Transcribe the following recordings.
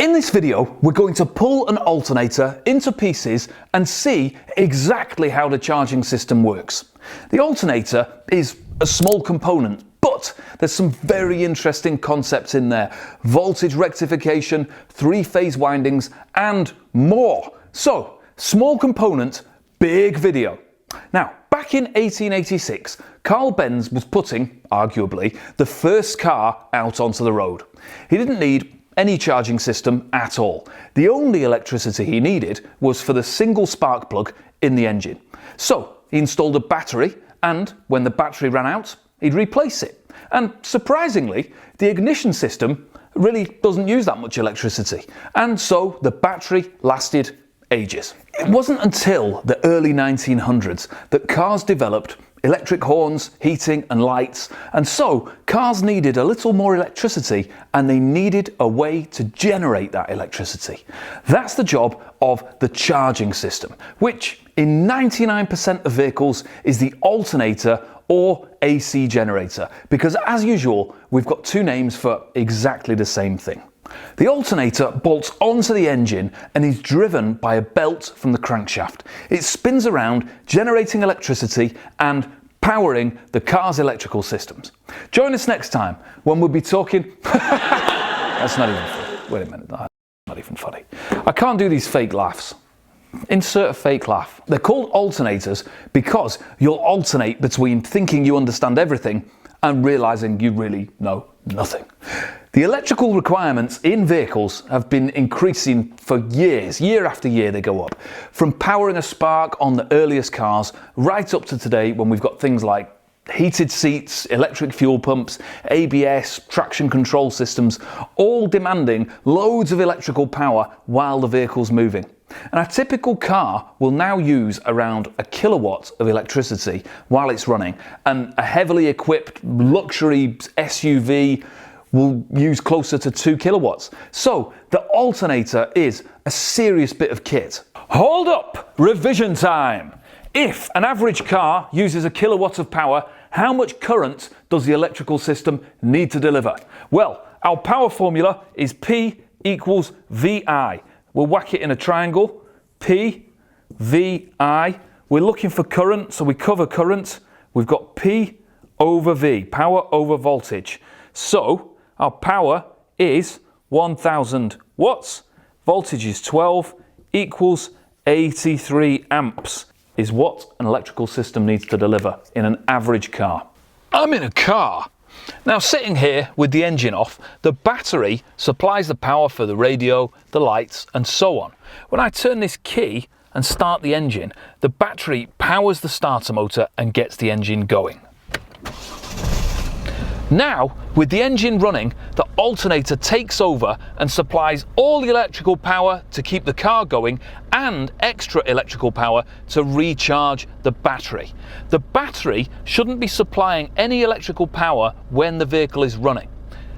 In this video, we're going to pull an alternator into pieces and see exactly how the charging system works. The alternator is a small component, but there's some very interesting concepts in there. Voltage rectification, three-phase windings, and more. So, small component, big video. Now, back in 1886, Carl Benz was putting, arguably, the first car out onto the road. He didn't need any charging system at all. The only electricity he needed was for the single spark plug in the engine. So he installed a battery, and when the battery ran out, he'd replace it. And surprisingly, the ignition system really doesn't use that much electricity. And so the battery lasted ages. It wasn't until the early 1900s that cars developed electric horns, heating and lights, and so cars needed a little more electricity and they needed a way to generate that electricity. That's the job of the charging system, which in 99% of vehicles is the alternator or AC generator, because as usual we've got two names for exactly the same thing. The alternator bolts onto the engine and is driven by a belt from the crankshaft. It spins around, generating electricity and powering the car's electrical systems. Join us next time when we'll be talking... That's not even funny. Wait a minute, that's not even funny. I can't do these fake laughs. Insert a fake laugh. They're called alternators because you'll alternate between thinking you understand everything and realising you really know nothing. The electrical requirements in vehicles have been increasing for years, year after year they go up. From powering a spark on the earliest cars right up to today when we've got things like heated seats, electric fuel pumps, ABS, traction control systems, all demanding loads of electrical power while the vehicle's moving. And a typical car will now use around 1 kilowatt of electricity while it's running, and a heavily equipped luxury SUV will use closer to 2 kilowatts. So the alternator is a serious bit of kit. Hold up, revision time. If an average car uses 1 kilowatt of power, how much current does the electrical system need to deliver? Well, our power formula is P equals VI. We'll whack it in a triangle. P, VI. We're looking for current, so we cover current. We've got P over V, power over voltage. So our power is 1000 watts, voltage is 12, equals 83 amps is what an electrical system needs to deliver in an average car. I'm in a car. Now sitting here with the engine off, the battery supplies the power for the radio, the lights and so on. When I turn this key and start the engine, the battery powers the starter motor and gets the engine going. Now, with the engine running, the alternator takes over and supplies all the electrical power to keep the car going and extra electrical power to recharge the battery. The battery shouldn't be supplying any electrical power when the vehicle is running.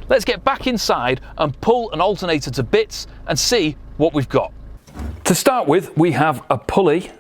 Let's get back inside and pull an alternator to bits and see what we've got. To start with, we have a pulley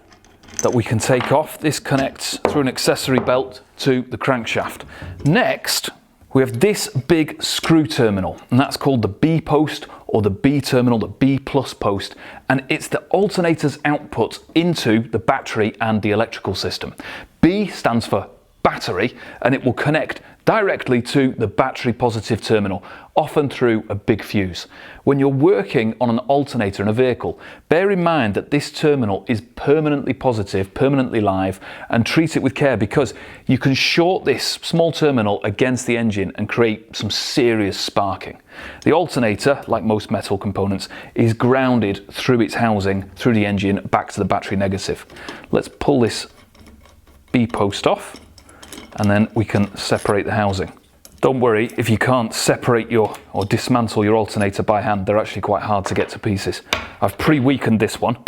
that we can take off. This connects through an accessory belt to the crankshaft. Next, we have this big screw terminal, and that's called the B post or the B terminal, the B plus post, and it's the alternator's output into the battery and the electrical system. B stands for battery, and it will connect directly to the battery positive terminal, often through a big fuse. When you're working on an alternator in a vehicle, bear in mind that this terminal is permanently positive, permanently live, and treat it with care because you can short this small terminal against the engine and create some serious sparking. The alternator, like most metal components, is grounded through its housing, through the engine, back to the battery negative. Let's pull this B post off, and then we can separate the housing. Don't worry if you can't separate or dismantle your alternator by hand. They're actually quite hard to get to pieces. I've pre-weakened this one.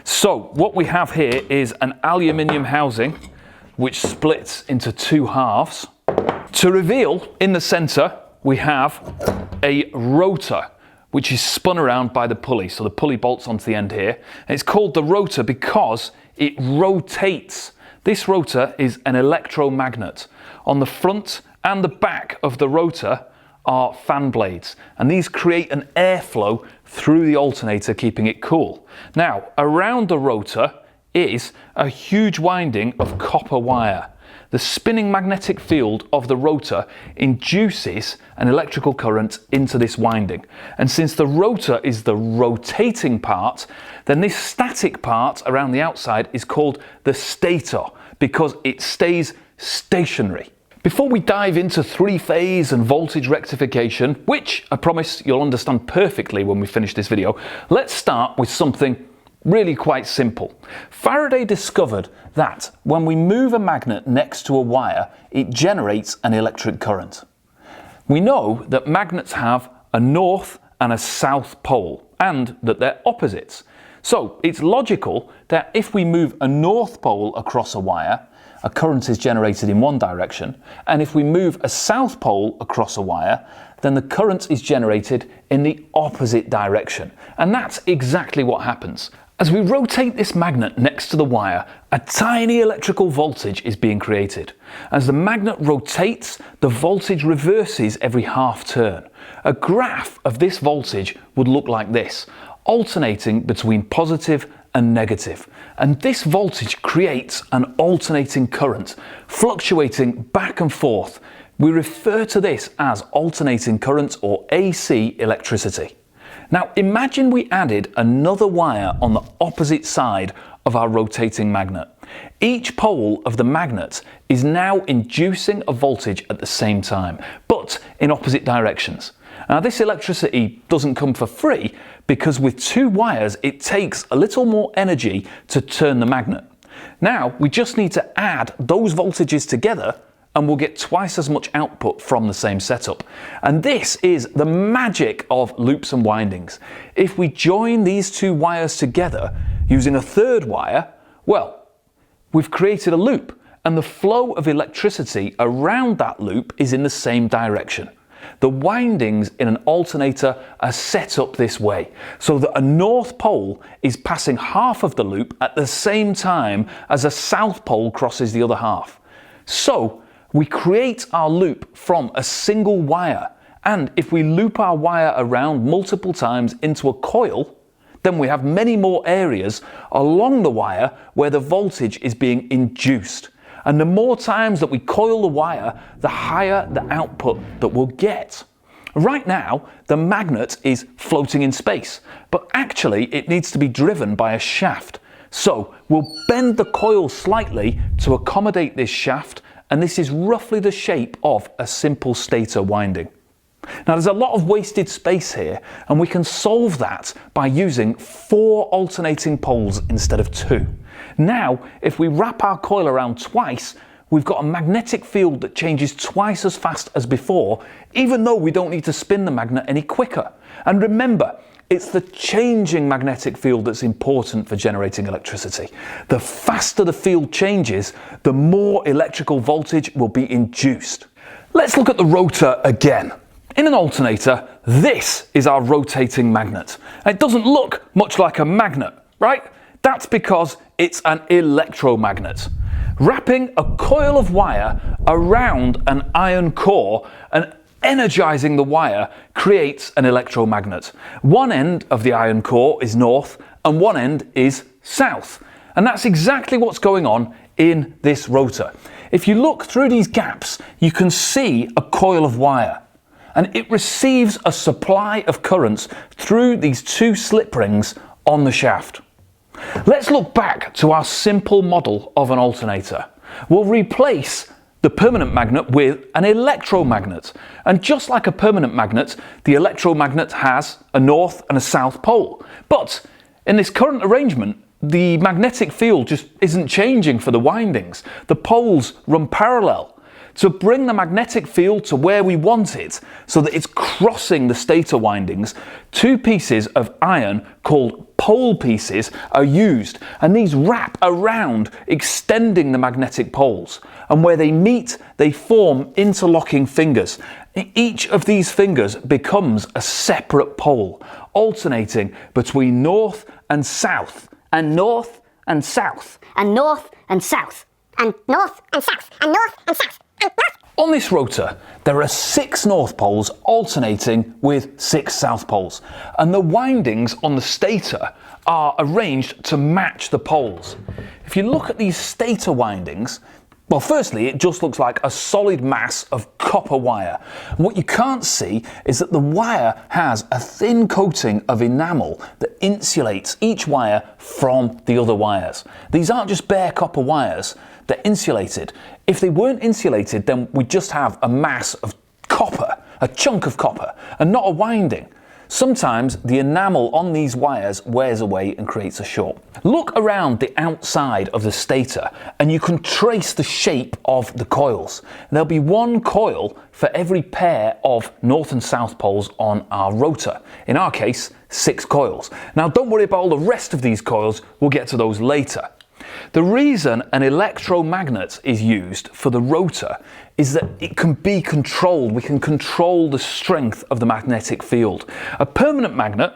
So what we have here is an aluminium housing which splits into two halves. To reveal, in the center we have a rotor which is spun around by the pulley. So the pulley bolts onto the end here. And it's called the rotor because it rotates. This rotor is an electromagnet. On the front and the back of the rotor are fan blades, and these create an airflow through the alternator, keeping it cool. Now, around the rotor is a huge winding of copper wire. The spinning magnetic field of the rotor induces an electrical current into this winding. And since the rotor is the rotating part, then this static part around the outside is called the stator because it stays stationary. Before we dive into three-phase and voltage rectification, which I promise you'll understand perfectly when we finish this video, let's start with something really quite simple. Faraday discovered that when we move a magnet next to a wire, it generates an electric current. We know that magnets have a north and a south pole, and that they're opposites. So it's logical that if we move a north pole across a wire, a current is generated in one direction, and if we move a south pole across a wire, then the current is generated in the opposite direction. And that's exactly what happens. As we rotate this magnet next to the wire, a tiny electrical voltage is being created. As the magnet rotates, the voltage reverses every half turn. A graph of this voltage would look like this, alternating between positive and negative. And this voltage creates an alternating current, fluctuating back and forth. We refer to this as alternating current or AC electricity. Now imagine we added another wire on the opposite side of our rotating magnet. Each pole of the magnet is now inducing a voltage at the same time, but in opposite directions. Now this electricity doesn't come for free because with two wires it takes a little more energy to turn the magnet. Now we just need to add those voltages together and we'll get twice as much output from the same setup. And this is the magic of loops and windings. If we join these two wires together using a third wire, well, we've created a loop, and the flow of electricity around that loop is in the same direction. The windings in an alternator are set up this way, so that a north pole is passing half of the loop at the same time as a south pole crosses the other half. So we create our loop from a single wire, and if we loop our wire around multiple times into a coil, then we have many more areas along the wire where the voltage is being induced. And the more times that we coil the wire, the higher the output that we'll get. Right now, the magnet is floating in space, but actually it needs to be driven by a shaft. So we'll bend the coil slightly to accommodate this shaft, and this is roughly the shape of a simple stator winding. Now there's a lot of wasted space here, and we can solve that by using 4 alternating poles instead of 2. Now, if we wrap our coil around twice, we've got a magnetic field that changes twice as fast as before, even though we don't need to spin the magnet any quicker. And remember, it's the changing magnetic field that's important for generating electricity. The faster the field changes, the more electrical voltage will be induced. Let's look at the rotor again. In an alternator, this is our rotating magnet. It doesn't look much like a magnet, right? That's because it's an electromagnet. Wrapping a coil of wire around an iron core and energizing the wire creates an electromagnet. One end of the iron core is north and one end is south. And that's exactly what's going on in this rotor. If you look through these gaps, you can see a coil of wire, and it receives a supply of currents through these 2 slip rings on the shaft. Let's look back to our simple model of an alternator. We'll replace the permanent magnet with an electromagnet. And just like a permanent magnet, the electromagnet has a north and a south pole. But in this current arrangement, the magnetic field just isn't changing for the windings. The poles run parallel. To bring the magnetic field to where we want it, so that it's crossing the stator windings, 2 pieces of iron called pole pieces are used, and these wrap around, extending the magnetic poles. And where they meet, they form interlocking fingers. Each of these fingers becomes a separate pole, alternating between north and south, and north and south, and north and south, and north and south, and north and south. On this rotor, there are 6 north poles alternating with 6 south poles, and the windings on the stator are arranged to match the poles. If you look at these stator windings, well, firstly, it just looks like a solid mass of copper wire. And what you can't see is that the wire has a thin coating of enamel that insulates each wire from the other wires. These aren't just bare copper wires, they're insulated. If they weren't insulated, then we just have a mass of copper, a chunk of copper, and not a winding. Sometimes the enamel on these wires wears away and creates a short. Look around the outside of the stator and you can trace the shape of the coils. There'll be 1 coil for every pair of north and south poles on our rotor. In our case, 6 coils. Now don't worry about all the rest of these coils, we'll get to those later. The reason an electromagnet is used for the rotor is that it can be controlled. We can control the strength of the magnetic field. A permanent magnet,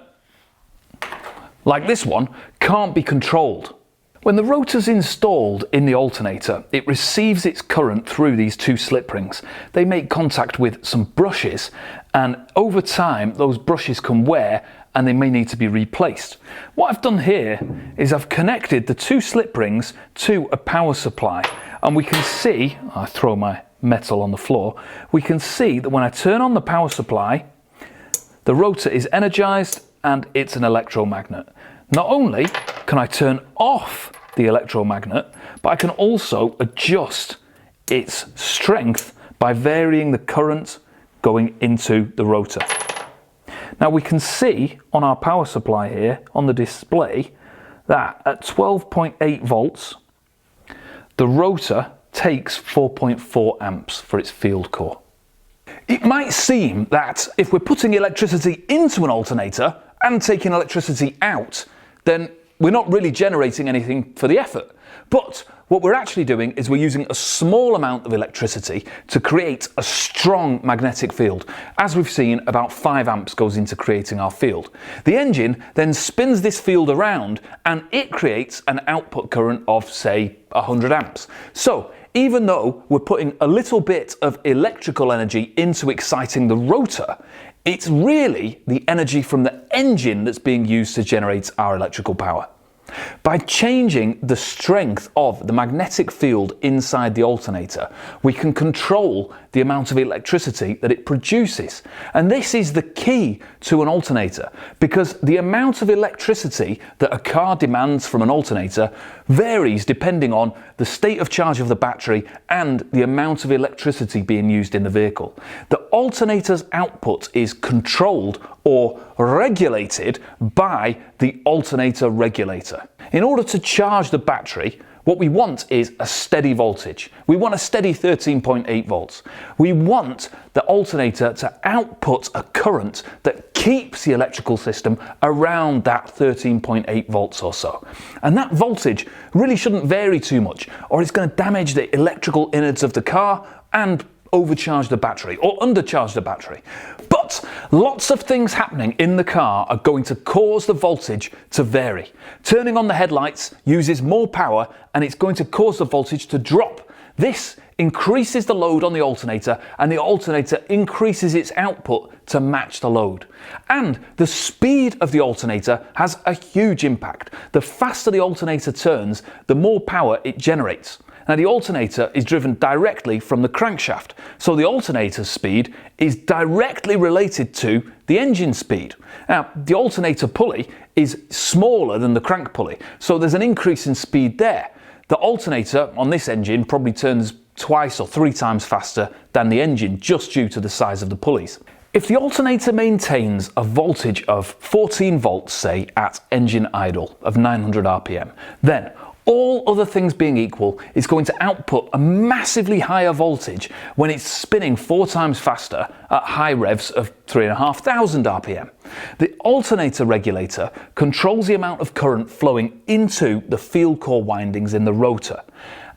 like this one, can't be controlled. When the rotor's installed in the alternator, it receives its current through these 2 slip rings. They make contact with some brushes, and over time those brushes can wear and they may need to be replaced. What I've done here is I've connected the 2 slip rings to a power supply, and we can see, I throw my metal on the floor, we can see that when I turn on the power supply, the rotor is energized and it's an electromagnet. Not only can I turn off the electromagnet, but I can also adjust its strength by varying the current going into the rotor. Now we can see on our power supply here on the display that at 12.8 volts, the rotor takes 4.4 amps for its field core. It might seem that if we're putting electricity into an alternator and taking electricity out, then we're not really generating anything for the effort. But what we're actually doing is we're using a small amount of electricity to create a strong magnetic field. As we've seen, about 5 amps goes into creating our field. The engine then spins this field around and it creates an output current of, say, 100 amps. So even though we're putting a little bit of electrical energy into exciting the rotor, it's really the energy from the engine that's being used to generate our electrical power. By changing the strength of the magnetic field inside the alternator, we can control the amount of electricity that it produces. And this is the key to an alternator, because the amount of electricity that a car demands from an alternator varies depending on the state of charge of the battery and the amount of electricity being used in the vehicle. The alternator's output is controlled or regulated by the alternator regulator. In order to charge the battery, what we want is a steady voltage. We want a steady 13.8 volts. We want the alternator to output a current that keeps the electrical system around that 13.8 volts or so. And that voltage really shouldn't vary too much, or it's going to damage the electrical innards of the car and overcharge the battery or undercharge the battery. But lots of things happening in the car are going to cause the voltage to vary. Turning on the headlights uses more power and it's going to cause the voltage to drop. This increases the load on the alternator and the alternator increases its output to match the load. And the speed of the alternator has a huge impact. The faster the alternator turns, the more power it generates. Now the alternator is driven directly from the crankshaft, so the alternator's speed is directly related to the engine speed. Now the alternator pulley is smaller than the crank pulley, so there's an increase in speed there. The alternator on this engine probably turns 2 or 3 times faster than the engine just due to the size of the pulleys. If the alternator maintains a voltage of 14 volts, say at engine idle of 900 RPM, then all other things being equal, it's going to output a massively higher voltage when it's spinning 4 times faster at high revs of 3,500 RPM. The alternator regulator controls the amount of current flowing into the field core windings in the rotor.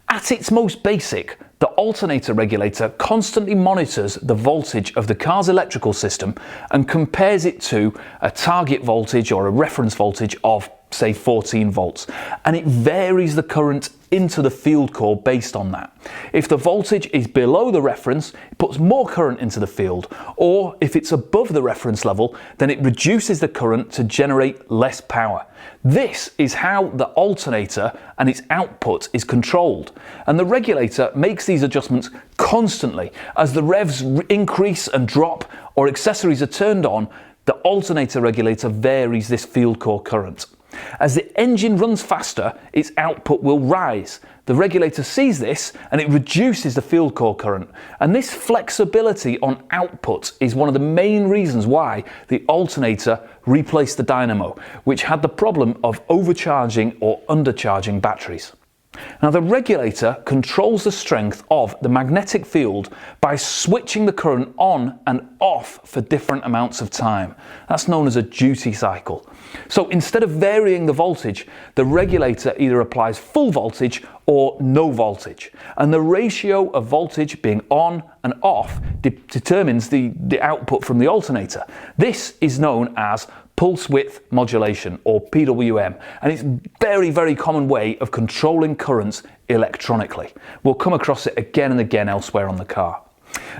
At its most basic, the alternator regulator constantly monitors the voltage of the car's electrical system and compares it to a target voltage or a reference voltage of say 14 volts, and it varies the current into the field core based on that. If the voltage is below the reference, it puts more current into the field, or if it's above the reference level, then it reduces the current to generate less power. This is how the alternator and its output is controlled, and the regulator makes these adjustments constantly. As the revs increase and drop or accessories are turned on, the alternator regulator varies this field core current. As the engine runs faster, its output will rise. The regulator sees this and it reduces the field core current. And this flexibility on output is one of the main reasons why the alternator replaced the dynamo, which had the problem of overcharging or undercharging batteries. Now, the regulator controls the strength of the magnetic field by switching the current on and off for different amounts of time. That's known as a duty cycle. So instead of varying the voltage, the regulator either applies full voltage or no voltage. And the ratio of voltage being on and off determines the output from the alternator. This is known as pulse width modulation, or PWM, and it's a very, very common way of controlling currents electronically. We'll come across it again and again elsewhere on the car.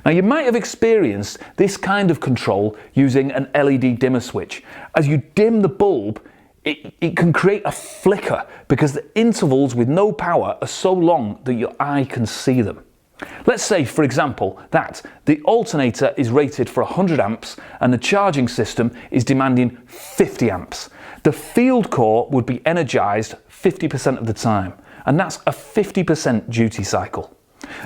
Now, you might have experienced this kind of control using an LED dimmer switch. As you dim the bulb, it can create a flicker because the intervals with no power are so long that your eye can see them. Let's say, for example, that the alternator is rated for 100 amps and the charging system is demanding 50 amps. The field core would be energized 50% of the time, and that's a 50% duty cycle.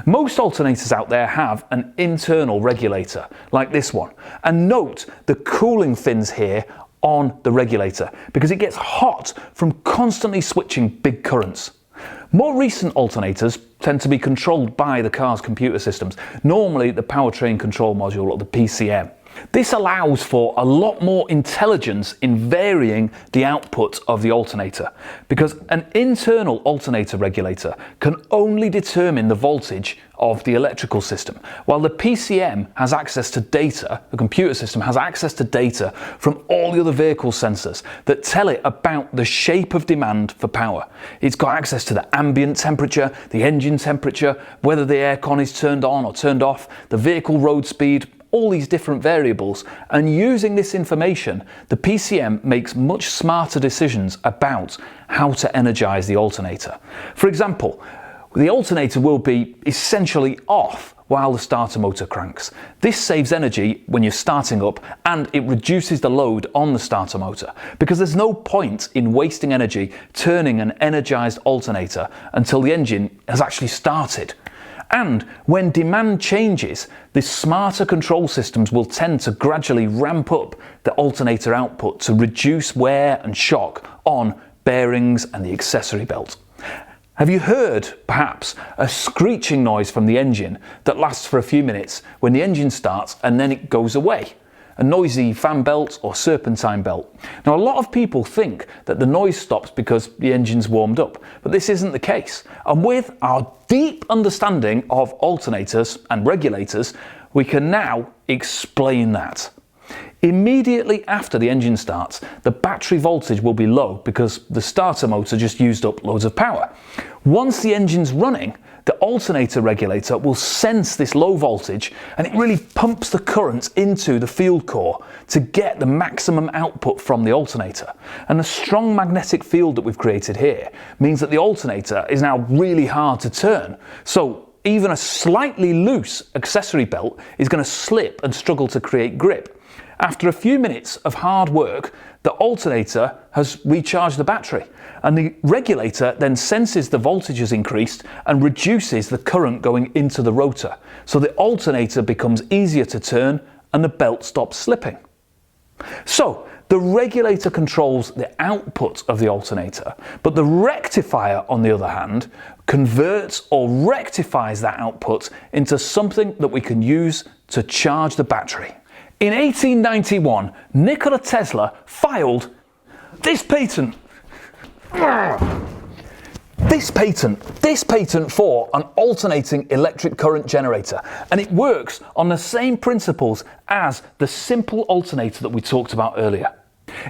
Most alternators out there have an internal regulator, like this one, and note the cooling fins here on the regulator because it gets hot from constantly switching big currents. More recent alternators tend to be controlled by the car's computer systems, normally the powertrain control module, or the PCM. This allows for a lot more intelligence in varying the output of the alternator, because an internal alternator regulator can only determine the voltage of the electrical system, while the PCM has access to data, the computer system has access to data from all the other vehicle sensors that tell it about the shape of demand for power. It's got access to the ambient temperature, the engine temperature, whether the aircon is turned on or turned off, the vehicle road speed, all these different variables, and using this information, the PCM makes much smarter decisions about how to energize the alternator. For example, the alternator will be essentially off while the starter motor cranks. This saves energy when you're starting up, and it reduces the load on the starter motor because there's no point in wasting energy turning an energized alternator until the engine has actually started. And when demand changes, the smarter control systems will tend to gradually ramp up the alternator output to reduce wear and shock on bearings and the accessory belt. Have you heard, perhaps, a screeching noise from the engine that lasts for a few minutes when the engine starts and then it goes away? A noisy fan belt or serpentine belt. Now, a lot of people think that the noise stops because the engine's warmed up, but this isn't the case. And with our deep understanding of alternators and regulators, we can now explain that. Immediately after the engine starts, the battery voltage will be low because the starter motor just used up loads of power. Once the engine's running, the alternator regulator will sense this low voltage and it really pumps the current into the field core to get the maximum output from the alternator. And the strong magnetic field that we've created here means that the alternator is now really hard to turn. So even a slightly loose accessory belt is going to slip and struggle to create grip. After a few minutes of hard work, the alternator has recharged the battery, and the regulator then senses the voltage has increased and reduces the current going into the rotor. So the alternator becomes easier to turn and the belt stops slipping. So the regulator controls the output of the alternator, but the rectifier, on the other hand, converts or rectifies that output into something that we can use to charge the battery. In 1891, Nikola Tesla filed this patent. This patent for an alternating electric current generator, and it works on the same principles as the simple alternator that we talked about earlier.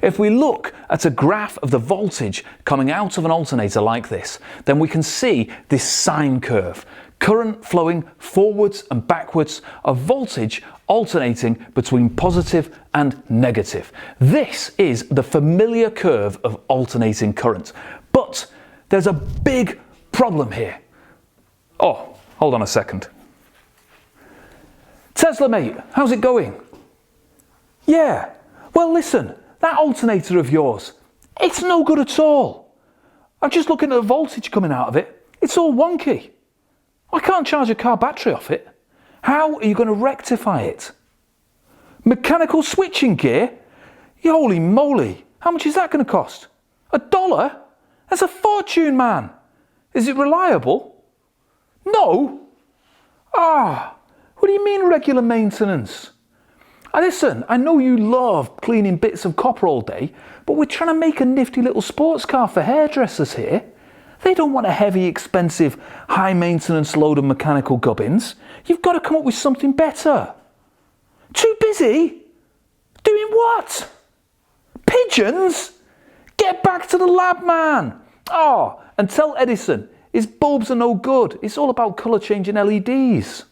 If we look at a graph of the voltage coming out of an alternator like this, then we can see this sine curve, current flowing forwards and backwards of voltage alternating between positive and negative. This is the familiar curve of alternating current. But there's a big problem here. Oh, hold on a second. Tesla mate, how's it going? Yeah, well listen, that alternator of yours, it's no good at all. I'm just looking at the voltage coming out of it. It's all wonky. I can't charge a car battery off it. How are you going to rectify it? Mechanical switching gear? Holy moly, how much is that going to cost? $1? That's a fortune, man. Is it reliable? No. What do you mean regular maintenance? Listen, I know you love cleaning bits of copper all day, but we're trying to make a nifty little sports car for hairdressers here. They don't want a heavy, expensive, high maintenance load of mechanical gubbins. You've got to come up with something better. Too busy? Doing what? Pigeons? Get back to the lab, man. And tell Edison his bulbs are no good. It's all about colour changing LEDs.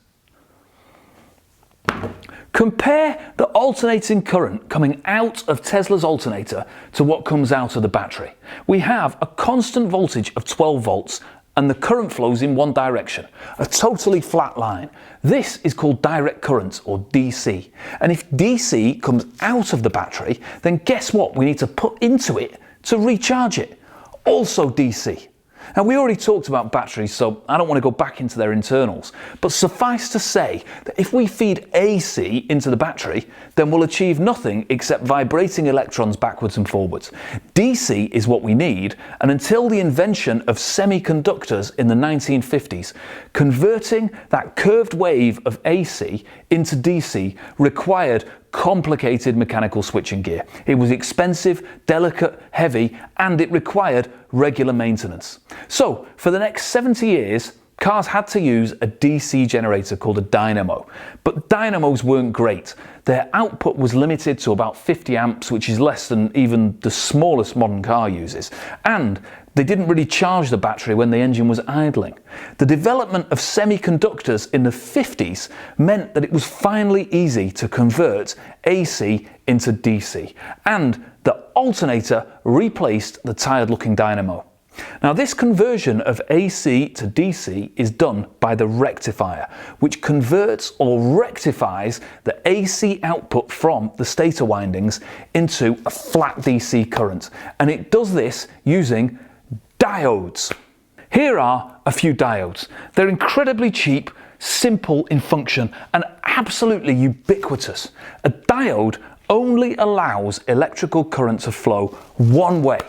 Compare the alternating current coming out of Tesla's alternator to what comes out of the battery. We have a constant voltage of 12 volts and the current flows in one direction, a totally flat line. This is called direct current, or DC. And if DC comes out of the battery, then guess what we need to put into it to recharge it? Also DC. Now, we already talked about batteries, so I don't want to go back into their internals, but suffice to say that if we feed AC into the battery, then we'll achieve nothing except vibrating electrons backwards and forwards. DC is what we need, and until the invention of semiconductors in the 1950s, converting that curved wave of AC into DC required complicated mechanical switching gear. It was expensive, delicate, heavy, and it required regular maintenance. So, for the next 70 years, cars had to use a DC generator called a dynamo. But dynamos weren't great. Their output was limited to about 50 amps, which is less than even the smallest modern car uses. And they didn't really charge the battery when the engine was idling. The development of semiconductors in the 50s meant that it was finally easy to convert AC into DC, and the alternator replaced the tired-looking dynamo. Now, this conversion of AC to DC is done by the rectifier, which converts or rectifies the AC output from the stator windings into a flat DC current, and it does this using diodes. Here are a few diodes. They're incredibly cheap, simple in function, and absolutely ubiquitous. A diode only allows electrical current to flow one way.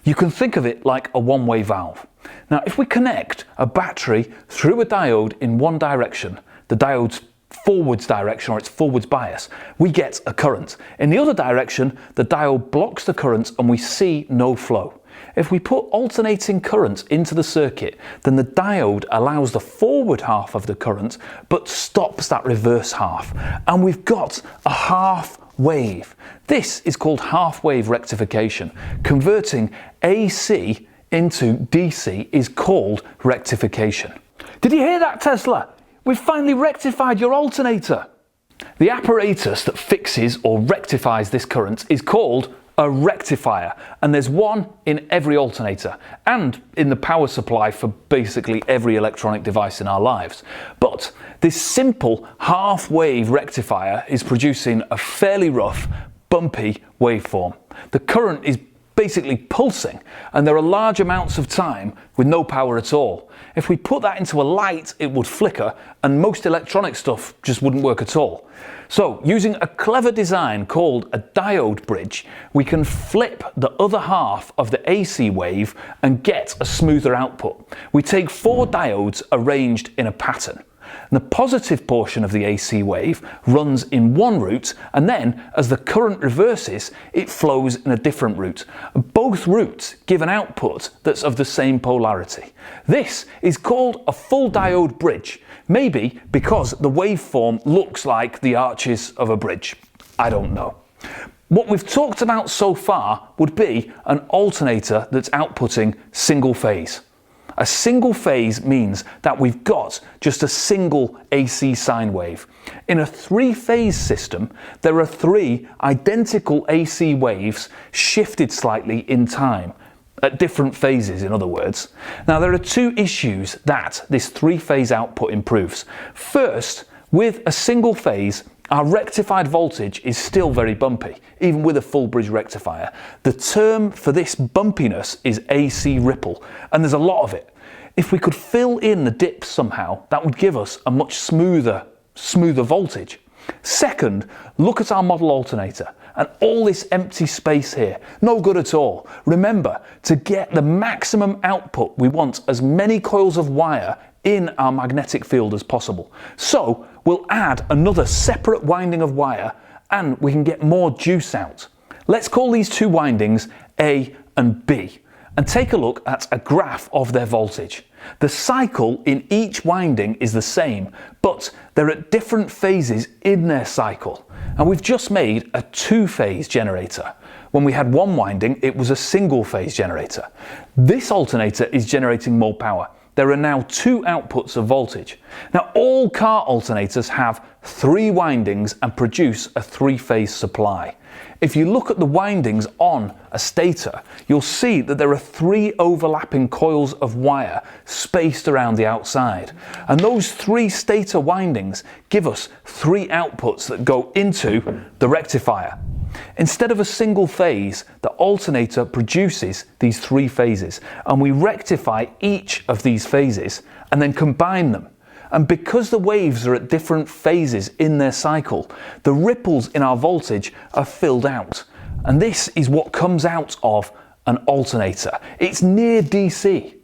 You can think of it like a one-way valve. Now, if we connect a battery through a diode in one direction, the diode's forwards direction or its forwards bias, we get a current. In the other direction, the diode blocks the current and we see no flow. If we put alternating current into the circuit, then the diode allows the forward half of the current but stops that reverse half, and we've got a half wave. This is called half wave rectification. Converting AC into DC is called rectification. Did you hear that, Tesla? We've finally rectified your alternator. The apparatus that fixes or rectifies this current is called a rectifier, and there's one in every alternator and in the power supply for basically every electronic device in our lives. But this simple half-wave rectifier is producing a fairly rough, bumpy waveform. The current is basically pulsing, and there are large amounts of time with no power at all. If we put that into a light, it would flicker, and most electronic stuff just wouldn't work at all. So, using a clever design called a diode bridge, we can flip the other half of the AC wave and get a smoother output. We take 4 diodes arranged in a pattern. And the positive portion of the AC wave runs in one route, and then as the current reverses, it flows in a different route. Both routes give an output that's of the same polarity. This is called a full diode bridge, maybe because the waveform looks like the arches of a bridge. I don't know. What we've talked about so far would be an alternator that's outputting single phase. A single phase means that we've got just a single AC sine wave. In a three-phase system, there are three identical AC waves shifted slightly in time, at different phases in other words. Now there are two issues that this three-phase output improves. First, with a single phase, our rectified voltage is still very bumpy, even with a full bridge rectifier. The term for this bumpiness is AC ripple, and there's a lot of it. If we could fill in the dips somehow, that would give us a much smoother voltage. Second, look at our model alternator and all this empty space here. No good at all. Remember, to get the maximum output, we want as many coils of wire in our magnetic field as possible. So we'll add another separate winding of wire and we can get more juice out. Let's call these two windings A and B and take a look at a graph of their voltage. The cycle in each winding is the same, but they're at different phases in their cycle. And we've just made a two-phase generator. When we had one winding, it was a single-phase generator. This alternator is generating more power. There are now two outputs of voltage. Now all car alternators have three windings and produce a three-phase supply. If you look at the windings on a stator, you'll see that there are three overlapping coils of wire spaced around the outside. And those three stator windings give us three outputs that go into the rectifier. Instead of a single phase, the alternator produces these three phases, and we rectify each of these phases and then combine them. And because the waves are at different phases in their cycle, the ripples in our voltage are filled out. And this is what comes out of an alternator. It's near DC.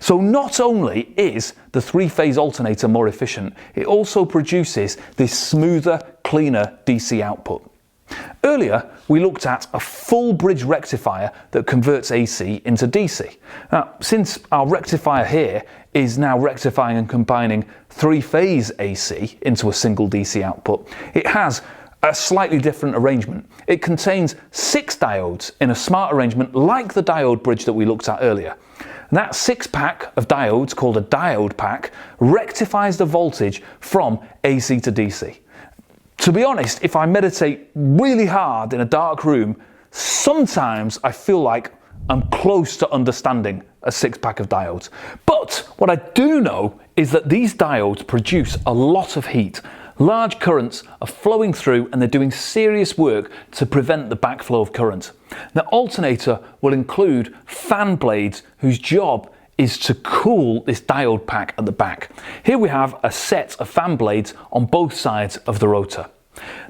So not only is the three-phase alternator more efficient, it also produces this smoother, cleaner DC output. Earlier, we looked at a full bridge rectifier that converts AC into DC. Now, since our rectifier here is now rectifying and combining three-phase AC into a single DC output, it has a slightly different arrangement. It contains 6 diodes in a smart arrangement like the diode bridge that we looked at earlier. And that 6-pack of diodes, called a diode pack, rectifies the voltage from AC to DC. To be honest, if I meditate really hard in a dark room, sometimes I feel like I'm close to understanding a 6-pack of diodes. But what I do know is that these diodes produce a lot of heat. Large currents are flowing through and they're doing serious work to prevent the backflow of current. The alternator will include fan blades whose job is to cool this diode pack at the back. Here we have a set of fan blades on both sides of the rotor.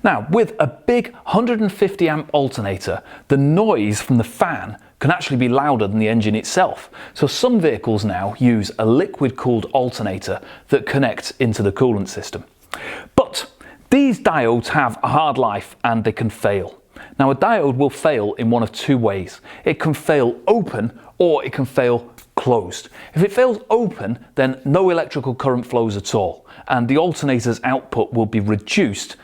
Now, with a big 150 amp alternator, the noise from the fan can actually be louder than the engine itself. So some vehicles now use a liquid cooled alternator that connects into the coolant system. But these diodes have a hard life and they can fail. Now, a diode will fail in one of two ways. It can fail open or it can fail closed. If it fails open, then no electrical current flows at all, and the alternator's output will be reduced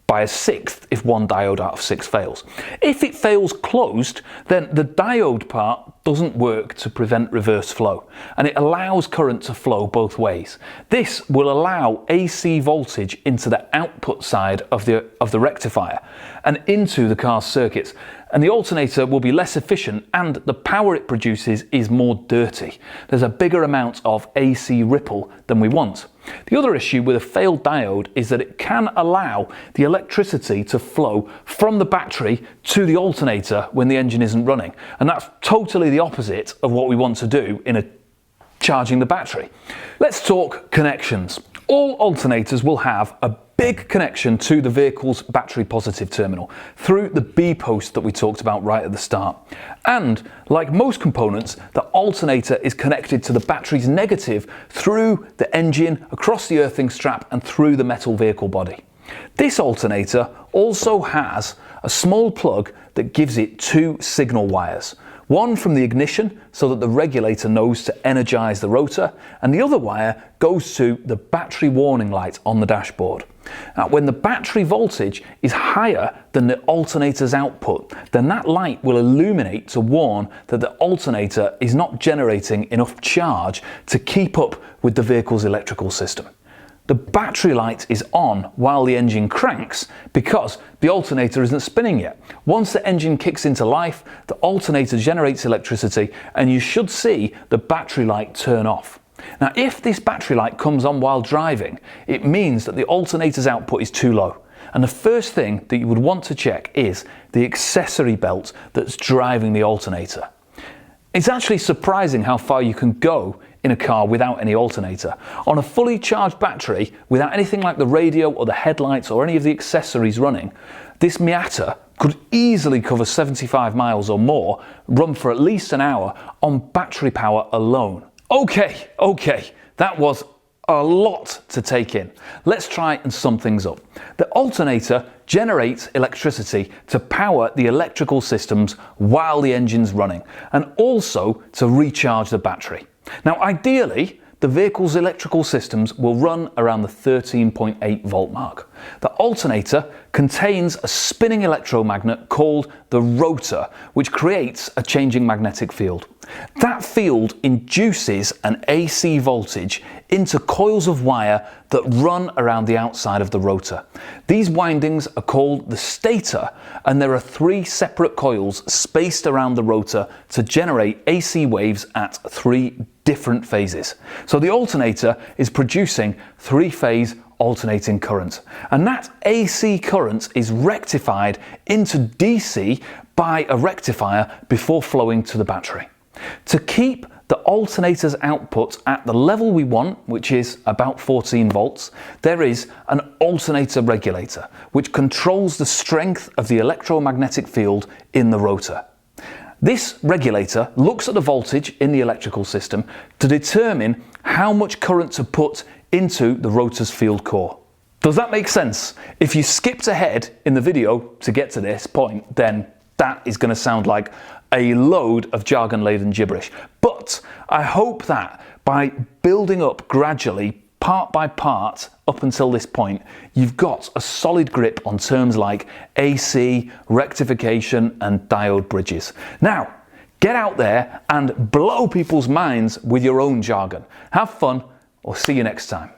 by a sixth if one diode out of 6 fails. If it fails closed, then the diode part doesn't work to prevent reverse flow, and it allows current to flow both ways. This will allow AC voltage into the output side of the rectifier and into the car's circuits, and the alternator will be less efficient and the power it produces is more dirty. There's a bigger amount of AC ripple than we want. The other issue with a failed diode is that it can allow the electricity to flow from the battery to the alternator when the engine isn't running, and that's totally the opposite of what we want to do in charging the battery. Let's talk connections. All alternators will have a big connection to the vehicle's battery positive terminal through the B post that we talked about right at the start. And like most components, the alternator is connected to the battery's negative through the engine, across the earthing strap and through the metal vehicle body. This alternator also has a small plug that gives it 2 signal wires. One from the ignition so that the regulator knows to energize the rotor, and the other wire goes to the battery warning light on the dashboard. Now, when the battery voltage is higher than the alternator's output, then that light will illuminate to warn that the alternator is not generating enough charge to keep up with the vehicle's electrical system. The battery light is on while the engine cranks because the alternator isn't spinning yet. Once the engine kicks into life, the alternator generates electricity and you should see the battery light turn off. Now, if this battery light comes on while driving, it means that the alternator's output is too low. And the first thing that you would want to check is the accessory belt that's driving the alternator. It's actually surprising how far you can go in a car without any alternator. On a fully charged battery, without anything like the radio or the headlights or any of the accessories running, this Miata could easily cover 75 miles or more, run for at least an hour on battery power alone. Okay, that was a lot to take in. Let's try and sum things up. The alternator generates electricity to power the electrical systems while the engine's running, and also to recharge the battery. Now, ideally, the vehicle's electrical systems will run around the 13.8 volt mark. The alternator contains a spinning electromagnet called the rotor, which creates a changing magnetic field. That field induces an AC voltage into coils of wire that run around the outside of the rotor. These windings are called the stator, and there are 3 separate coils spaced around the rotor to generate AC waves at 3 different phases. So the alternator is producing 3-phase alternating current, and that AC current is rectified into DC by a rectifier before flowing to the battery. To keep the alternator's output at the level we want, which is about 14 volts, there is an alternator regulator, which controls the strength of the electromagnetic field in the rotor. This regulator looks at the voltage in the electrical system to determine how much current to put into the rotor's field core. Does that make sense? If you skipped ahead in the video to get to this point, then that is going to sound like a load of jargon-laden gibberish. But I hope that by building up gradually, part by part, up until this point, you've got a solid grip on terms like AC, rectification, and diode bridges. Now, get out there and blow people's minds with your own jargon. Have fun, or see you next time.